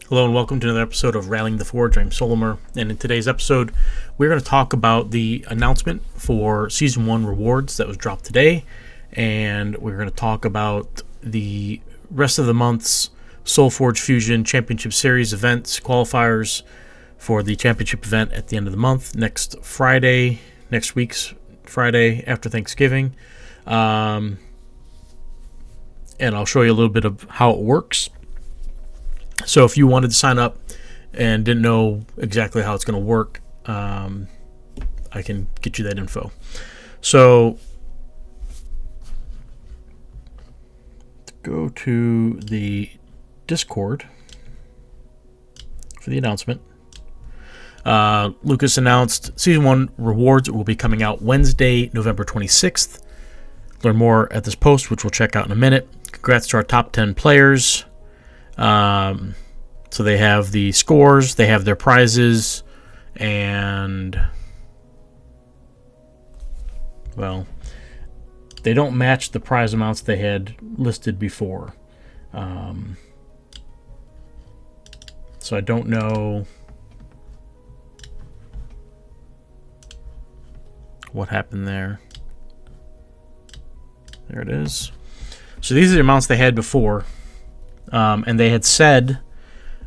Hello and welcome to another episode of Rallying the Forge. I'm Solimer, and in today's episode, we're going to talk about the announcement for Season 1 rewards that was dropped today, and we're going to talk about the rest of the month's SolForge Fusion Championship Series events, qualifiers for the championship event at the end of the month, next week's Friday after Thanksgiving. And I'll show you a little bit of how it works. So if you wanted to sign up and didn't know exactly how it's going to work, I can get you that info. So go to the Discord for the announcement. Lucas announced Season 1 rewards will be coming out Wednesday, November 26th. Learn more at this post, which we'll check out in a minute. Congrats to our top 10 players. So they have the scores, they have their prizes, and, well, they don't match the prize amounts they had listed before. So I don't know what happened there. There it is. So these are the amounts they had before. And they had said,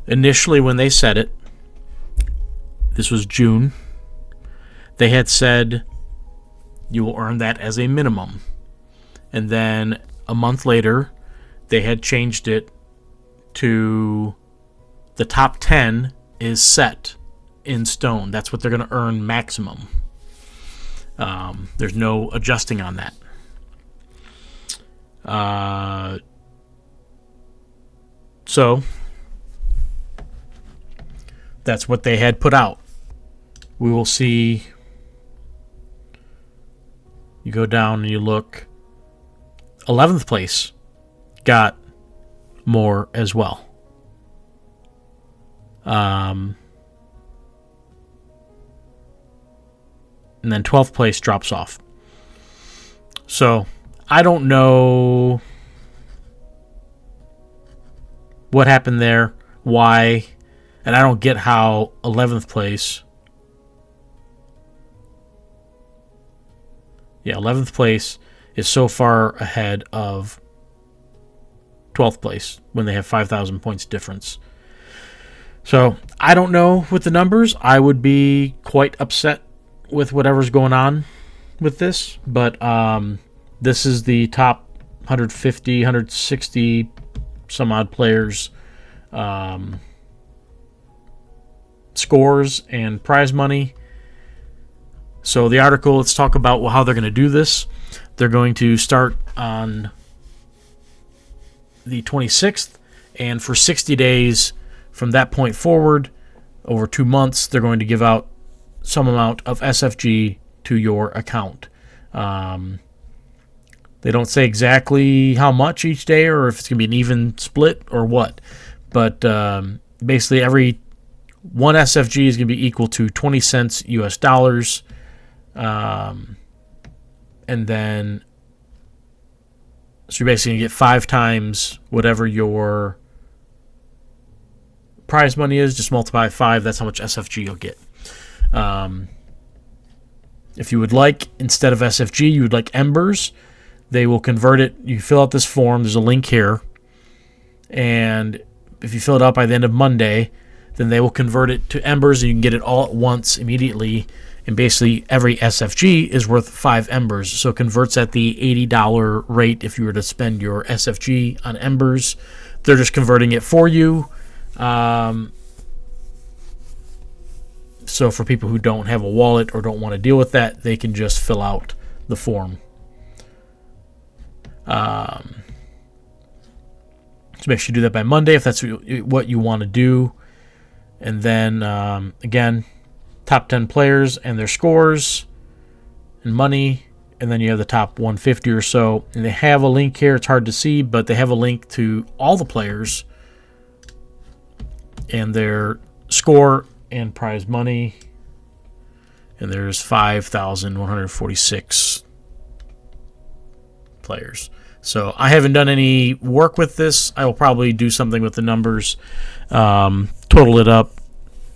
initially when they said it, this was June, they had said you will earn that as a minimum. And then a month later, they had changed it to the top 10 is set in stone. That's what they're going to earn maximum. There's no adjusting on that. So that's what they had put out. We will see. You go down and you look. 11th place got more as well. And then 12th place drops off. So I don't know what happened there, why, and I don't get how 11th place. Yeah, 11th place is so far ahead of 12th place when they have 5,000 points difference. So I don't know with the numbers. I would be quite upset with whatever's going on with this, but this is the top 150, 160 some odd players, scores and prize money. So the article, let's talk about how they're going to do this. They're going to start on the 26th, and for 60 days from that point forward, over 2 months, they're going to give out some amount of SFG to your account. They don't say exactly how much each day or if it's going to be an even split or what. But basically every one SFG is going to be equal to 20 cents US dollars. And then so you're basically going to get 5 times whatever your prize money is. Just multiply 5. That's how much SFG you'll get. If you would like, instead of SFG, you would like Embers. They will convert it. You fill out this form. There's a link here. And if you fill it out by the end of Monday, then they will convert it to Embers, and you can get it all at once immediately. And basically, every SFG is worth 5 Embers. So it converts at the $80 rate if you were to spend your SFG on Embers. They're just converting it for you. So for people who don't have a wallet or don't want to deal with that, they can just fill out the form. So make sure you do that by Monday if that's what you want to do. And then, again, top 10 players and their scores and money. And then you have the top 150 or so. And they have a link here. It's hard to see, but they have a link to all the players and their score and prize money. And there's 5,146 players. So I haven't done any work with this. I will probably do something with the numbers, total it up,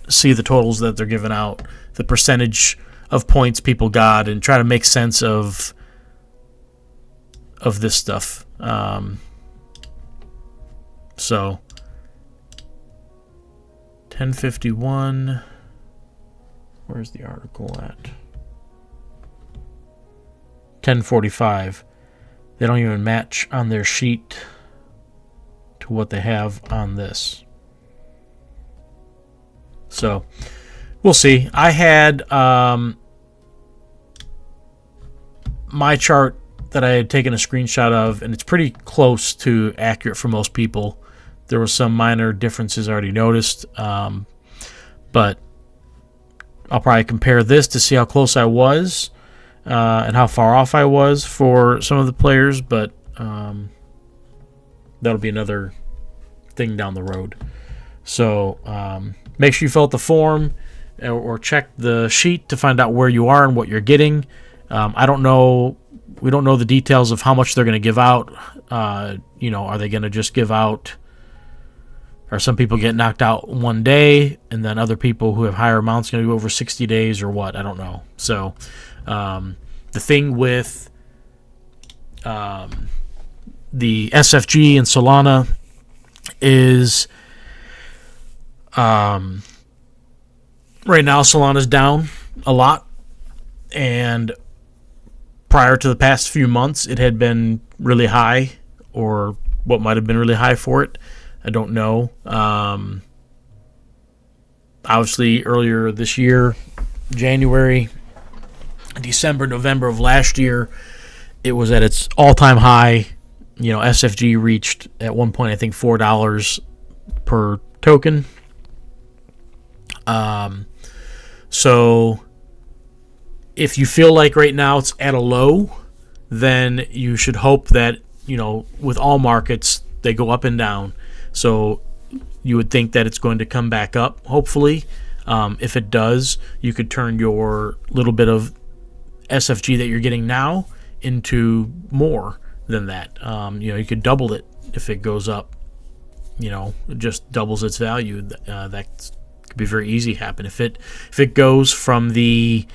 see the totals that they're giving out, the percentage of points people got, and try to make sense of this stuff. So 1051. Where's the article at? 1045. They don't even match on their sheet to what they have on this. So we'll see. I had my chart that I had taken a screenshot of, and it's pretty close to accurate for most people. There were some minor differences I already noticed, but I'll probably compare this to see how close I was and how far off I was for some of the players, but that'll be another thing down the road. So make sure you fill out the form or check the sheet to find out where you are and what you're getting. I don't know. We don't know the details of how much they're going to give out. Are they going to just give out? Or some people get knocked out one day, and then other people who have higher amounts going to go over 60 days or what? I don't know. So the thing with the SFG and Solana is right now Solana's down a lot, and prior to the past few months it had been really high, or what might have been really high for it. I don't know. Obviously, earlier this year, January, December, November of last year, it was at its all-time high. SFG reached at one point, I think, $4 per token. So if you feel like right now it's at a low, then you should hope that, with all markets, they go up and down. So you would think that it's going to come back up, hopefully. If it does, you could turn your little bit of SFG that you're getting now into more than that. You could double it if it goes up. It just doubles its value. That could be very easy to happen. If it goes from the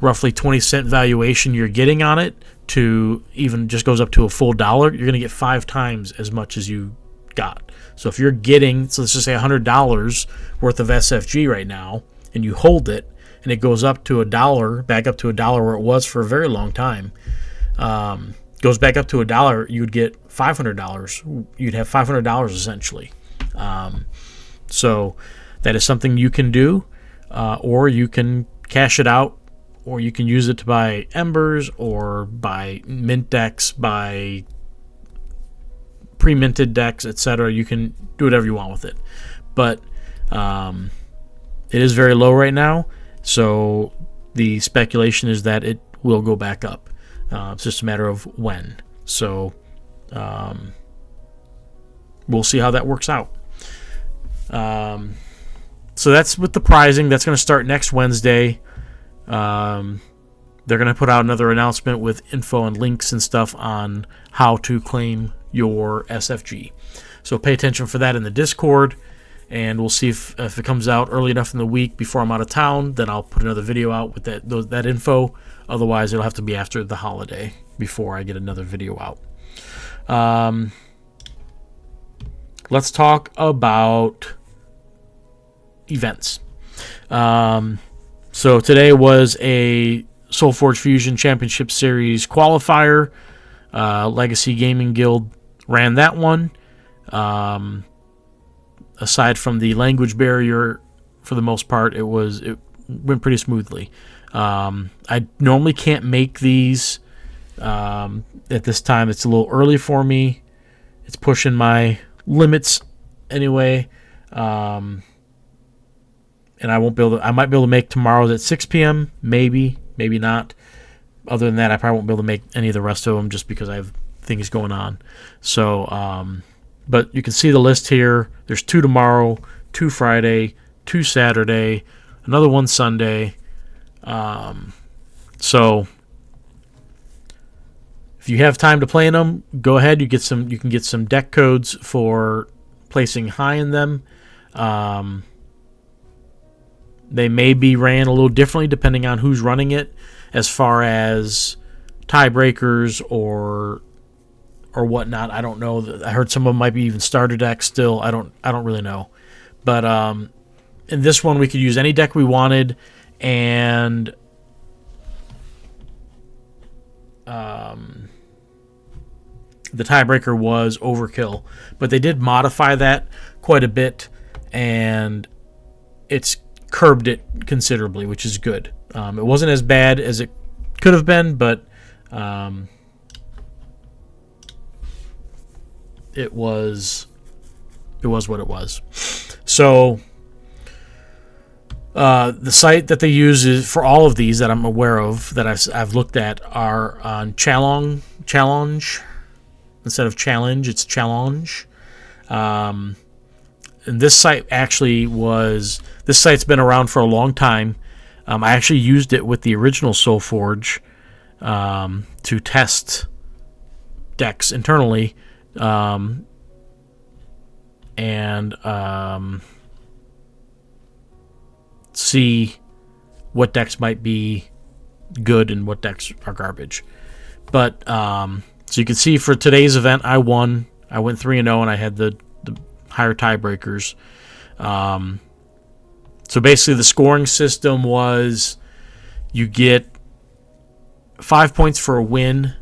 roughly 20-cent valuation you're getting on it to even just goes up to a full $1, you're going to get 5 times as much as you got. So if you're getting, so let's just say $100 worth of SFG right now, and you hold it, and it goes up to $1, back up to $1 where it was for a very long time, goes back up to $1, you'd get $500. You'd have $500 essentially. So that is something you can do, or you can cash it out, or you can use it to buy embers, or buy mint decks, buy pre-minted decks, etc. You can do whatever you want with it, but it is very low right now. So the speculation is that it will go back up. It's just a matter of when. So we'll see how that works out. So that's with the prizing. That's going to start next Wednesday. They're going to put out another announcement with info and links and stuff on how to claim your SFG. So pay attention for that in the Discord, and we'll see if it comes out early enough in the week before I'm out of town. Then I'll put another video out with that info. Otherwise, it'll have to be after the holiday before I get another video out. Let's talk about events. So today was a SolForge Fusion Championship Series qualifier. Legacy Gaming Guild ran that one. Aside from the language barrier, for the most part, it went pretty smoothly. I normally can't make these at this time. It's a little early for me. It's pushing my limits anyway. And I won't be able to. I might be able to make tomorrow's at 6 p.m. Maybe not. Other than that, I probably won't be able to make any of the rest of them just because I have things going on. So, but you can see the list here. There's 2 tomorrow, 2 Friday, 2 Saturday, another 1 Sunday. So if you have time to play in them, go ahead. You can get some deck codes for placing high in them. They may be ran a little differently depending on who's running it, as far as tiebreakers or whatnot. I don't know. I heard some of them might be even starter decks still. I don't really know. But in this one, we could use any deck we wanted, and the tiebreaker was Overkill. But they did modify that quite a bit, and it's curbed it considerably, which is good. It wasn't as bad as it could have been, but it was what it was. So the site that they use is for all of these that I'm aware of that I've looked at are on Challenge instead of Challenge. It's Challenge. And this site this site's been around for a long time. I actually used it with the original SolForge to test decks internally, and see what decks might be good and what decks are garbage. But so you can see for today's event, I won. I went 3-0, and I had the higher tiebreakers. So basically, the scoring system was you get 5 points for a win.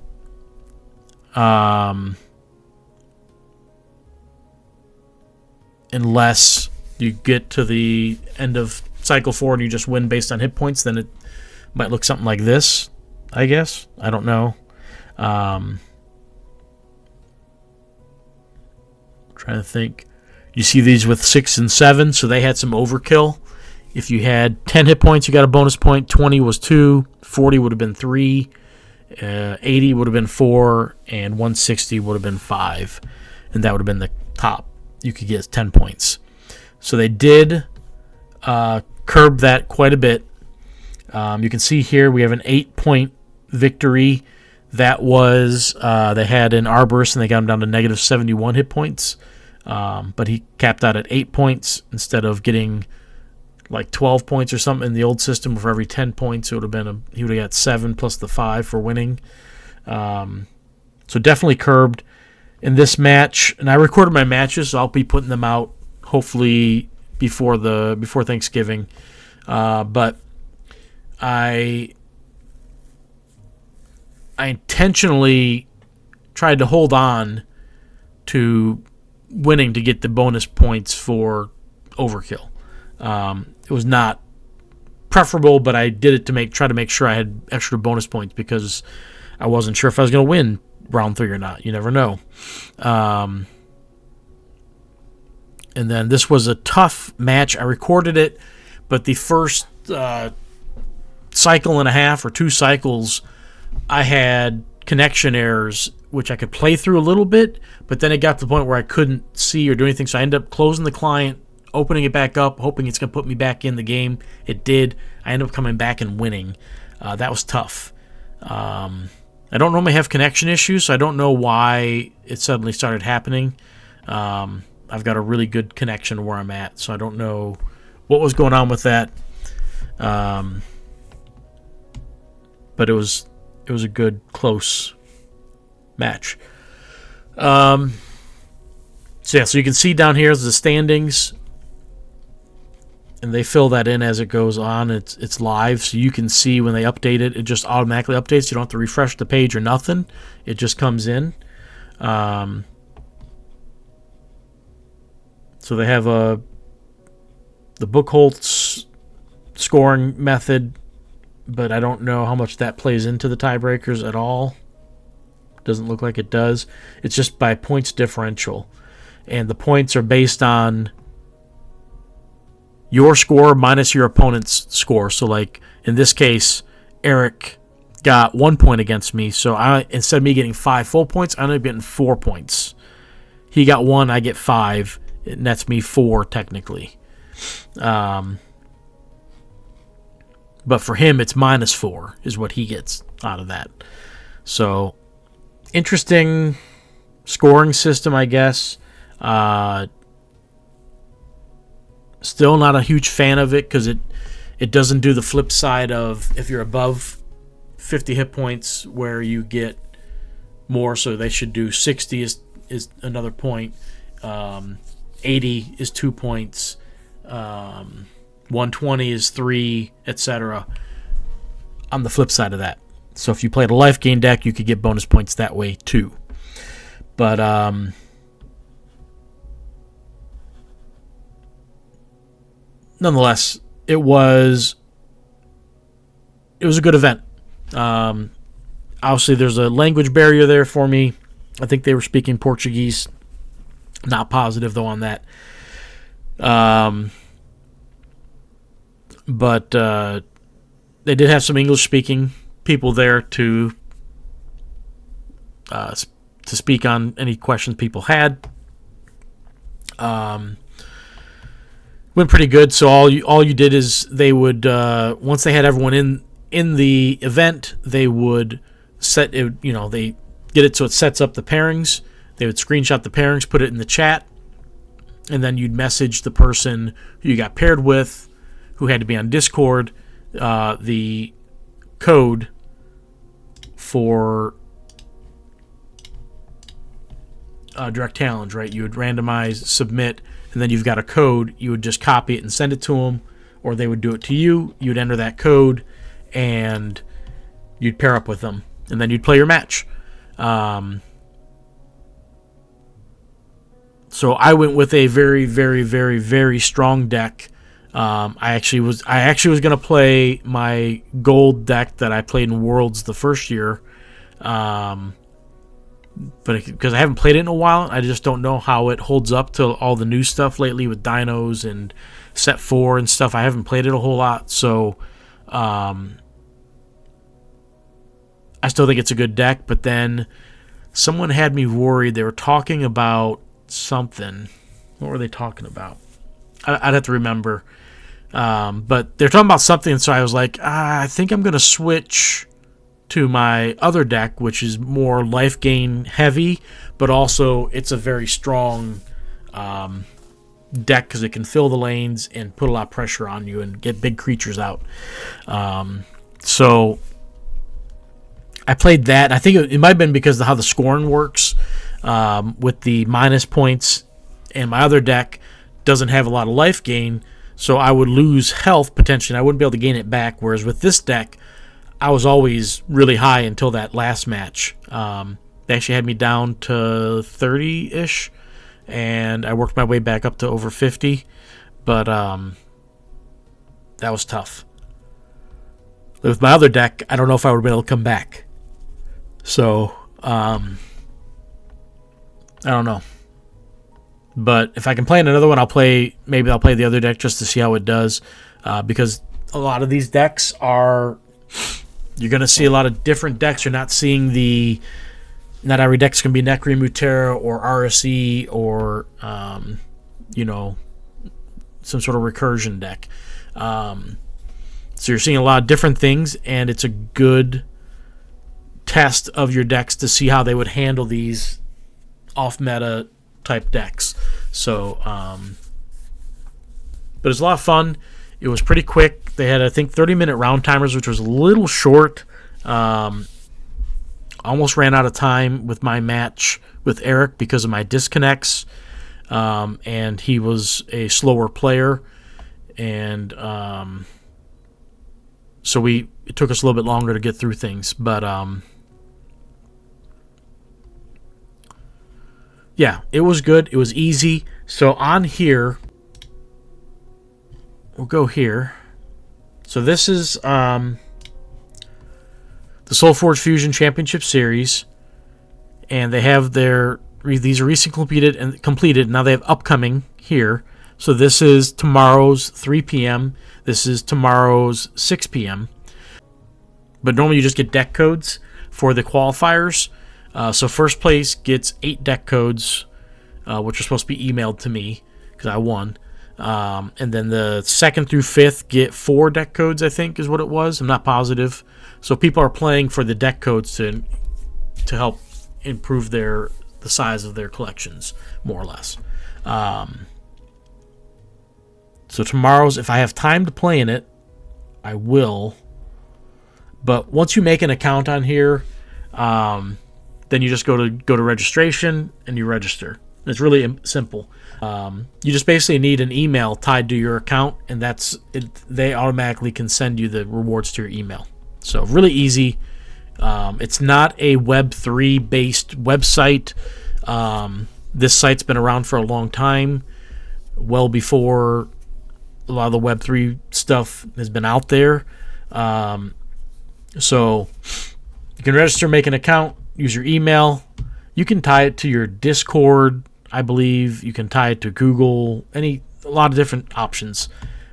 Unless you get to the end of cycle 4 and you just win based on hit points, then it might look something like this, I guess. I don't know. Trying to think. You see these with 6 and 7, so they had some overkill. If you had 10 hit points, you got a bonus point. 20 was 2. 40 would have been 3. 80 would have been 4. And 160 would have been 5. And that would have been the top. You could get 10 points. So they did curb that quite a bit. You can see here we have an 8-point victory. That was, they had an Arborist and they got him down to negative 71 hit points. But he capped out at 8 points instead of getting like 12 points or something in the old system. For every 10 points, it would have been he would have got 7 plus the 5 for winning. So definitely curbed in this match. And I recorded my matches, so I'll be putting them out hopefully before Thanksgiving. But I intentionally tried to hold on to winning to get the bonus points for Overkill. It was not preferable, but I did it to try to make sure I had extra bonus points because I wasn't sure if I was going to win round 3 or not. You never know. And then this was a tough match. I recorded it, but the first cycle and a half or 2 cycles, I had connection errors, which I could play through a little bit, but then it got to the point where I couldn't see or do anything, so I ended up closing the client, opening it back up, hoping it's going to put me back in the game. It did. I ended up coming back and winning. That was tough. I don't normally have connection issues, so I don't know why it suddenly started happening. I've got a really good connection where I'm at, so I don't know what was going on with that. But it was a good, close match. So you can see down here is the standings, and they fill that in as it goes on. It's live, so you can see when they update it. It just automatically updates. You don't have to refresh the page or nothing. It just comes in. So they have the Buchholz scoring method, but I don't know how much that plays into the tiebreakers at all. Doesn't look like it does. It's just by points differential, and the points are based on your score minus your opponent's score. So like in this case, Eric got 1 point against me, so instead of me getting 5 full points, I ended up getting 4 points. He got 1, I get 5, and that's me 4 technically. But for him, it's -4 is what he gets out of that. So interesting scoring system, I guess. Still not a huge fan of it because it doesn't do the flip side of if you're above 50 hit points where you get more. So they should do 60 is another point. 80 is 2 points. 120 is 3, etc. On the flip side of that. So if you played a life gain deck, you could get bonus points that way too. But nonetheless, it was a good event. Obviously, there's a language barrier there for me. I think they were speaking Portuguese. Not positive, though, on that. But they did have some English-speaking people there to speak on any questions people had. Went pretty good. So all you did is they would once they had everyone in the event, they would set it. They get it so it sets up the pairings. They would screenshot the pairings, put it in the chat, and then you'd message the person who you got paired with, who had to be on Discord, the code for direct challenge, right? You would randomize, submit, and then you've got a code. You would just copy it and send it to them, or they would do it to you. You'd enter that code, and you'd pair up with them, and then you'd play your match. So I went with a very, very, very, very strong deck. I actually was going to play my gold deck that I played in Worlds the first year, but because I haven't played it in a while, I just don't know how it holds up to all the new stuff lately with dinos and set 4 and stuff. I haven't played it a whole lot, so I still think it's a good deck. But then someone had me worried. They were talking about something. What were they talking about? I'd have to remember. But they're talking about something, so I was like, I think I'm going to switch to my other deck, which is more life gain heavy, but also it's a very strong deck because it can fill the lanes and put a lot of pressure on you and get big creatures out. So I played that. I think it might have been because of how the scoring works with the minus points, and my other deck doesn't have a lot of life gain, so I would lose health potentially, and I wouldn't be able to gain it back, whereas with this deck, I was always really high until that last match. They actually had me down to 30-ish, and I worked my way back up to over 50, but that was tough. With my other deck, I don't know if I would have been able to come back. So, I don't know. But if I can play in another one, maybe I'll play the other deck just to see how it does, because a lot of these decks are... You're going to see a lot of different decks. You're not seeing not every deck's going to be Necri Mutera or RSE or, some sort of recursion deck. So you're seeing a lot of different things, and it's a good test of your decks to see how they would handle these off-meta type decks. So, but it's a lot of fun. It was pretty quick. They had, I think, 30-minute round timers, which was a little short. Almost ran out of time with my match with Eric because of my disconnects, and he was a slower player, and so it took us a little bit longer to get through things. But yeah, it was good. It was easy. So on here, we'll go here. So this is the SolForge Fusion Championship Series, and they have these are recently completed. Now they have upcoming here. So this is tomorrow's 3 p.m. This is tomorrow's 6 p.m. But normally you just get deck codes for the qualifiers. So first place gets 8 deck codes, which are supposed to be emailed to me because I won. And then the 2nd through 5th get 4 deck codes, I think is what it was. I'm not positive. So people are playing for the deck codes to help improve the size of their collections, more or less. So tomorrow's, if I have time to play in it, I will. But once you make an account on here, then you just go to registration and you register. It's really simple. You just basically need an email tied to your account, and that's it. They automatically can send you the rewards to your email. So really easy. It's not a Web3 based website. This site's been around for a long time, well before a lot of the Web3 stuff has been out there. So you can register, make an account, use your email. You can tie it to your Discord, I believe. You can tie it to Google, a lot of different options.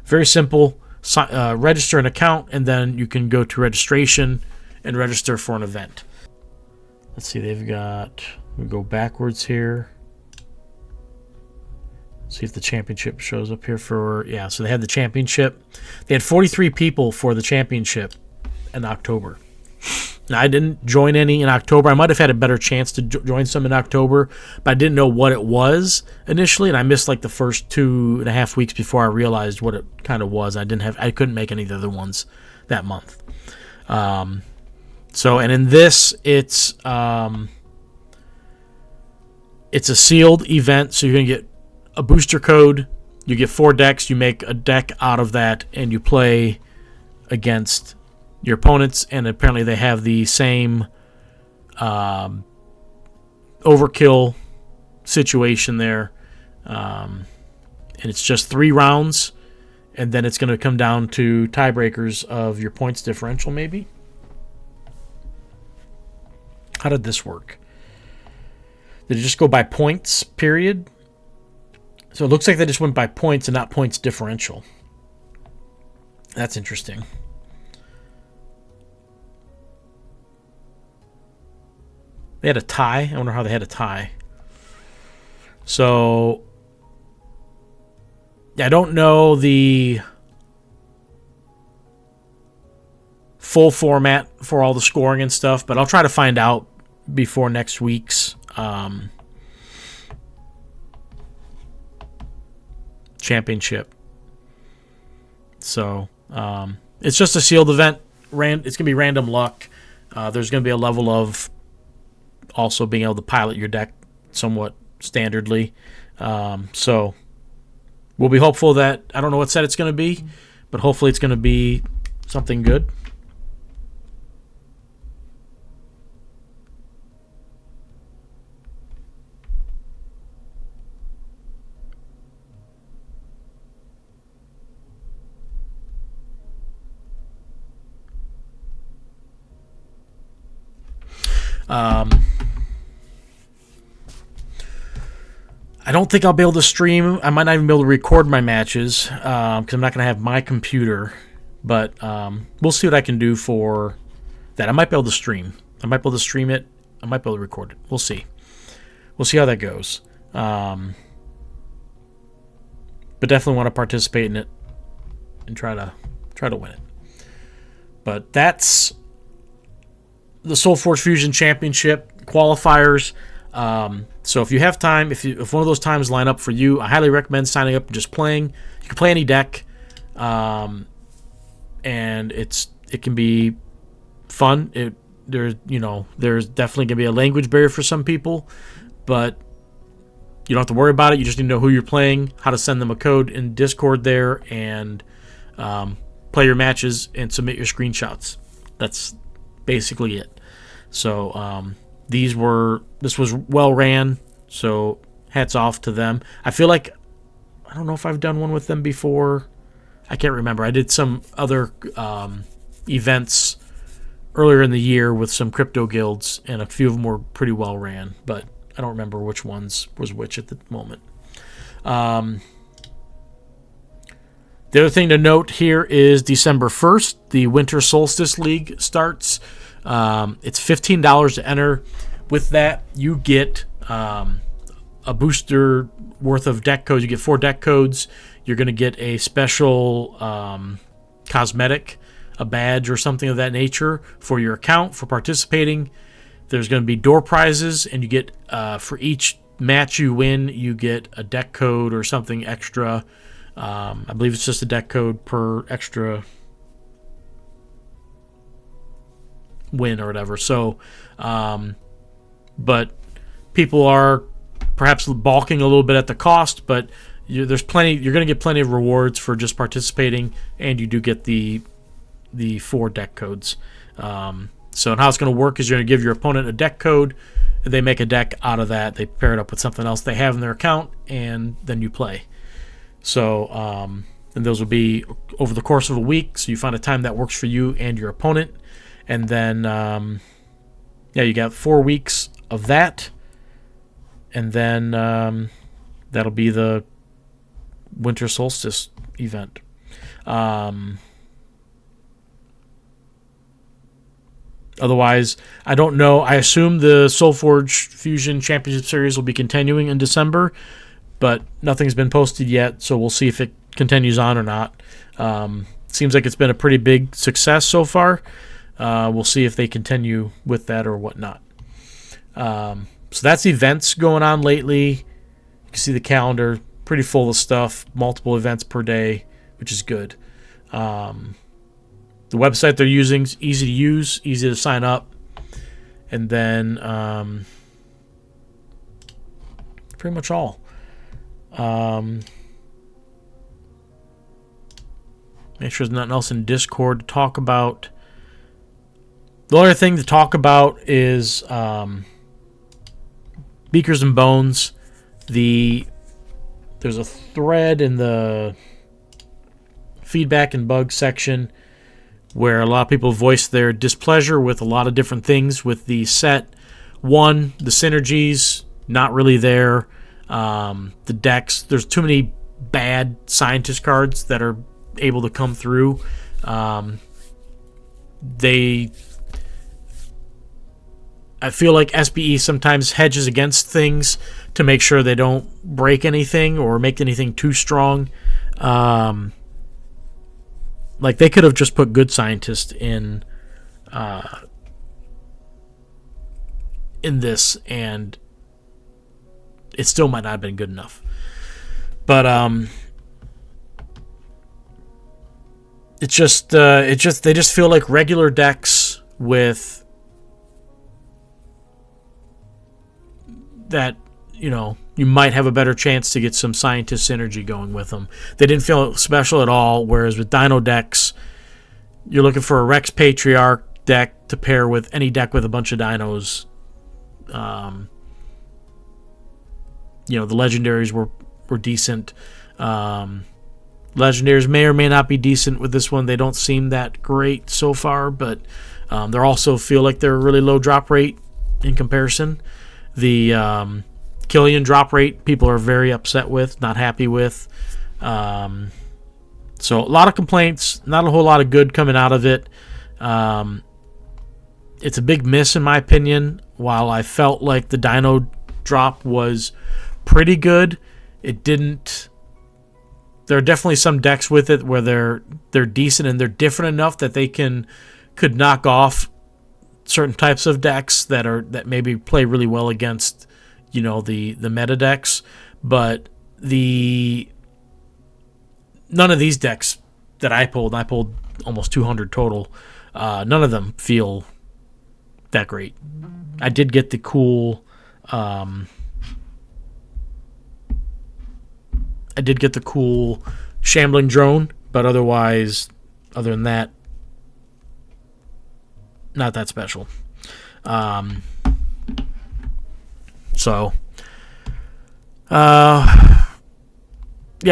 Very simple. Register an account, and then you can go to registration and register for an event. Let's see, they've got, we go backwards here. See if the championship shows up here for, yeah, so they had the championship. They had 43 people for the championship in October. Now, I didn't join any in October. I might have had a better chance to join some in October, but I didn't know what it was initially, and I missed like the first 2.5 weeks before I realized what it kind of was. I couldn't make any of the other ones that month. So, and in this, it's a sealed event, so you're going to get a booster code. You get 4 decks. You make a deck out of that, and you play against your opponents, and apparently they have the same overkill situation there. And it's just 3 rounds, and then it's going to come down to tiebreakers of your points differential, maybe. How did this work? Did it just go by points, period? So it looks like they just went by points and not points differential. That's interesting. They had a tie. I wonder how they had a tie. So, yeah, I don't know the full format for all the scoring and stuff, but I'll try to find out before next week's championship. So, it's just a sealed event. It's going to be random luck. There's going to be a level of also being able to pilot your deck somewhat standardly. So we'll be hopeful that, I don't know what set it's going to be, but hopefully it's going to be something good. I don't think I'll be able to stream. I might not even be able to record my matches because I'm not going to have my computer. But we'll see what I can do for that. I might be able to stream. I might be able to stream it. I might be able to record it. We'll see. We'll see how that goes. But definitely want to participate in it and try to win it. But that's the SolForge Fusion Championship qualifiers. So if you have time, if one of those times line up for you, I highly recommend signing up and just playing. You can play any deck, and it can be fun. There's definitely gonna be a language barrier for some people, but you don't have to worry about it. You just need to know who you're playing, how to send them a code in Discord there, and play your matches and submit your screenshots. That's basically it. So this was well ran, so hats off to them. I feel like, I don't know if I've done one with them before. I can't remember. I did some other events earlier in the year with some crypto guilds, and a few of them were pretty well ran, but I don't remember which ones was which at the moment. The other thing to note here is December 1st, the Winter Sol-Stice League starts. It's $15 to enter. With that, you get a booster worth of deck codes. You get 4 deck codes. You're going to get a special cosmetic, a badge or something of that nature for your account for participating. There's going to be door prizes, and you get for each match you win, you get a deck code or something extra. I believe it's just a deck code per extra win or whatever. So, but people are perhaps balking a little bit at the cost, but there's plenty. You're going to get plenty of rewards for just participating, and you do get the 4 deck codes. So how it's going to work is you're going to give your opponent a deck code. They make a deck out of that. They pair it up with something else they have in their account, and then you play. So, and those will be over the course of a week. So you find a time that works for you and your opponent, and then you got 4 weeks of that, and then that'll be the Winter Solstice event. Otherwise, I don't know. I assume the SolForge Fusion Championship Series will be continuing in December, but nothing's been posted yet, so we'll see if it continues on or not. Seems like it's been a pretty big success so far. We'll see if they continue with that or whatnot. So that's events going on lately. You can see the calendar, pretty full of stuff, multiple events per day, which is good. The website they're using is easy to use, easy to sign up. And then pretty much all. Make sure there's nothing else in Discord to talk about. The other thing to talk about is Beakers and Bones. There's a thread in the feedback and bugs section where a lot of people voice their displeasure with a lot of different things with the set. One, the synergies, not really there. The decks, there's too many bad scientist cards that are able to come through. I feel like SBE sometimes hedges against things to make sure they don't break anything or make anything too strong. Like they could have just put good scientists in this, and it still might not have been good enough. But they just feel like regular decks with that, you might have a better chance to get some scientist synergy going with them. They didn't feel special at all, whereas with Dino decks, you're looking for a Rex Patriarch deck to pair with any deck with a bunch of dinos. The legendaries were decent. Legendaries may or may not be decent with this one. They don't seem that great so far, but they also feel like they're a really low drop rate in comparison. The Killian drop rate, people are very upset with, not happy with. So a lot of complaints, not a whole lot of good coming out of it. It's a big miss in my opinion. While I felt like the Dino drop was pretty good, it didn't. There are definitely some decks with it where they're decent and they're different enough that they could knock off certain types of decks that maybe play really well against the meta decks, but none of these decks that I pulled almost 200 total, none of them feel that great. I did get the cool shambling drone, but other than that, not that special. I'm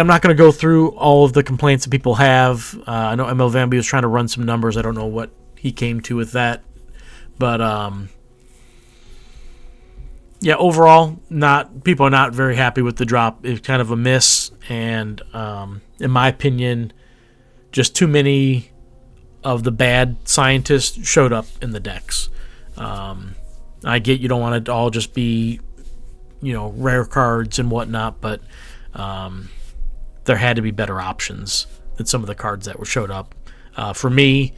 not going to go through all of the complaints that people have. I know ML Vamby was trying to run some numbers. I don't know what he came to with that. But, overall, people are not very happy with the drop. It's kind of a miss, and in my opinion, just too many of the bad scientists showed up in the decks. I get you don't want it to all just be, rare cards and whatnot, but there had to be better options than some of the cards that showed up. For me,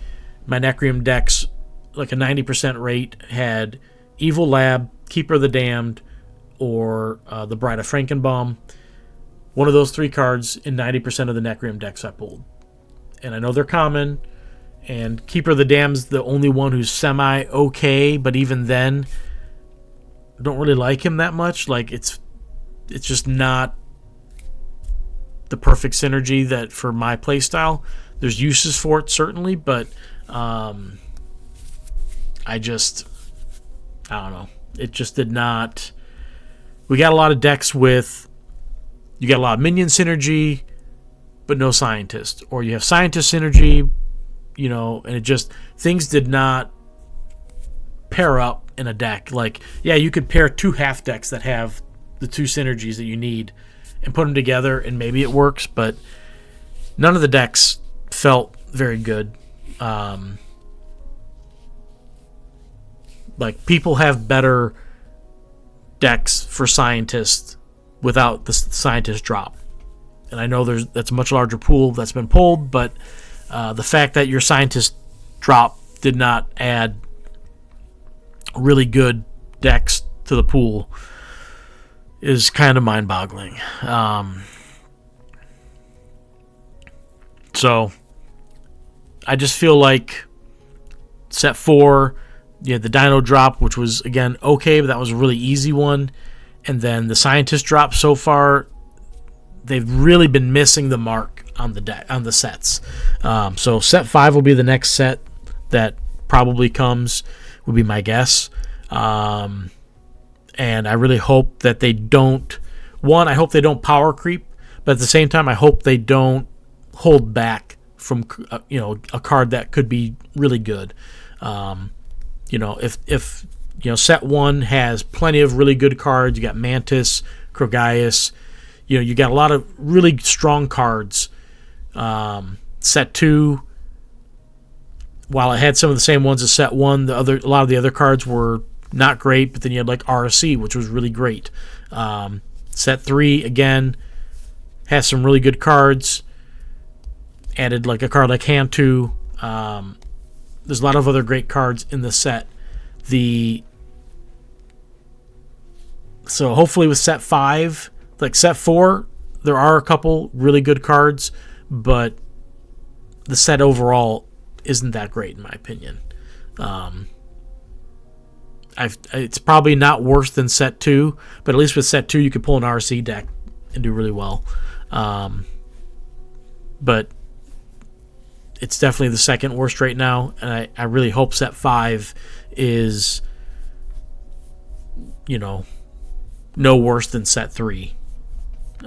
my Necrium decks, like a 90% rate, had Evil Lab, Keeper of the Damned, or the Bride of Frankenbaum. One of those 3 cards in 90% of the Necrim decks I pulled. And I know they're common, and Keeper of the Damned's the only one who's semi-okay, but even then, I don't really like him that much. Like, it's just not the perfect synergy that for my playstyle. There's uses for it, certainly, but I don't know. It just did not. We got a lot of decks with, you got a lot of minion synergy, but no scientist. Or you have scientist synergy, and it just, things did not pair up in a deck. Like, yeah, you could pair 2 half decks that have the 2 synergies that you need and put them together, and maybe it works, but none of the decks felt very good. Like, people have better decks for scientists without the scientist drop. And I know that's a much larger pool that's been pulled, but the fact that your scientist drop did not add really good decks to the pool is kind of mind-boggling. So I just feel like set 4, you had the Dino drop, which was, again, okay, but that was a really easy one. And then the Scientist drop so far, they've really been missing the mark on the sets. So set 5 will be the next set that probably comes, would be my guess. And I really hope that they don't... One, I hope they don't power creep, but at the same time, I hope they don't hold back from a card that could be really good. If set 1 has plenty of really good cards, you got Mantis, Krogaius, you got a lot of really strong cards. Set 2, while it had some of the same ones as set 1, a lot of the other cards were not great, but then you had like RSC, which was really great. Set 3, again, has some really good cards. Added like a card like Hantu. There's a lot of other great cards in the set. So hopefully with set 5, like set 4, there are a couple really good cards, but the set overall isn't that great in my opinion. It's probably not worse than set 2, but at least with set 2 you could pull an RC deck and do really well. But it's definitely the second worst right now, and I really hope set 5 is, no worse than set 3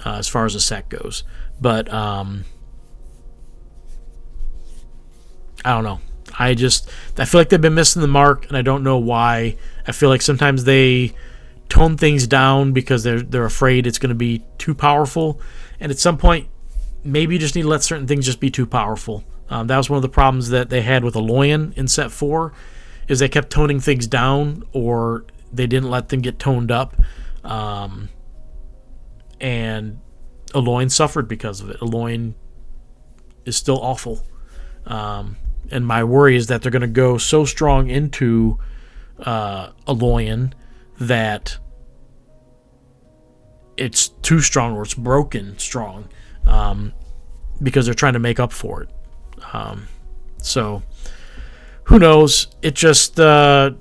as far as the set goes. But I don't know. I feel like they've been missing the mark, and I don't know why. I feel like sometimes they tone things down because they're afraid it's going to be too powerful, and at some point, maybe you just need to let certain things just be too powerful. That was one of the problems that they had with Aloyan in set 4, is they kept toning things down, or they didn't let them get toned up, and Aloyan suffered because of it. Aloyan is still awful, and my worry is that they're going to go so strong into Aloyan that it's too strong, or it's broken strong, because they're trying to make up for it. So who knows? It just the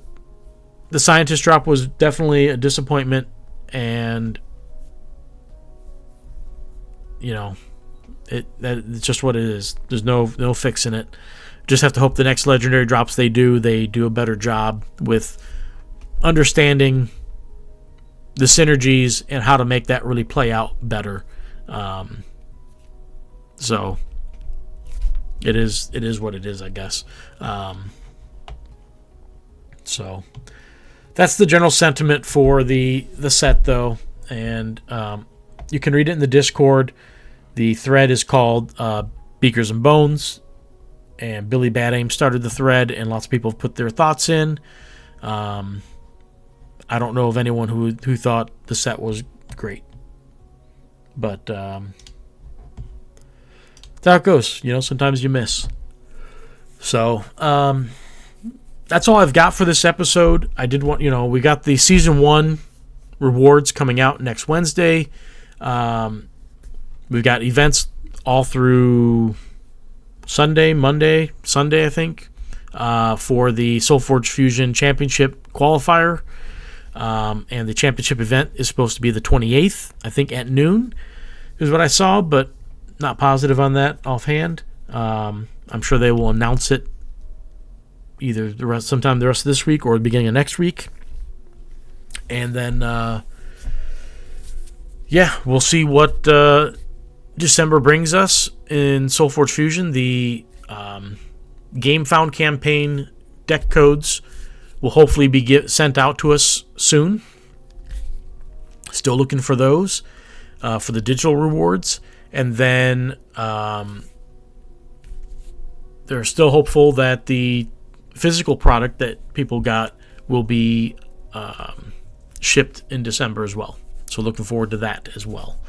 Scientist drop was definitely a disappointment, and it's just what it is. There's no fixing it. Just have to hope the next legendary drops they do a better job with understanding the synergies and how to make that really play out better. So it is what it is, I guess. So that's the general sentiment for the set, though, and you can read it in the Discord. The thread is called Beakers and Bones, and Billy Bad Aim started the thread, and lots of people have put their thoughts in. I don't know of anyone who thought the set was great, but that's how it goes. Sometimes you miss. So that's all I've got for this episode. I did want, we got the Season 1 rewards coming out next Wednesday. We've got events all through Sunday, I think, for the SolForge Fusion Championship qualifier. And the championship event is supposed to be the 28th, I think, at noon is what I saw, but not positive on that offhand. I'm sure they will announce it either sometime the rest of this week or the beginning of next week. And then, we'll see what December brings us in SolForge Fusion. The Game Found campaign deck codes will hopefully be sent out to us soon. Still looking for those for the digital rewards. And then they're still hopeful that the physical product that people got will be shipped in December as well. So looking forward to that as well.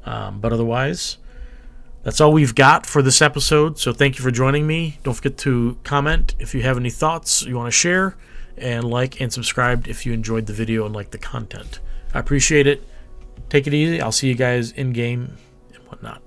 But otherwise, that's all we've got for this episode. So thank you for joining me. Don't forget to comment if you have any thoughts you want to share, and like and subscribe if you enjoyed the video and like the content. I appreciate it. Take it easy. I'll see you guys in game and whatnot.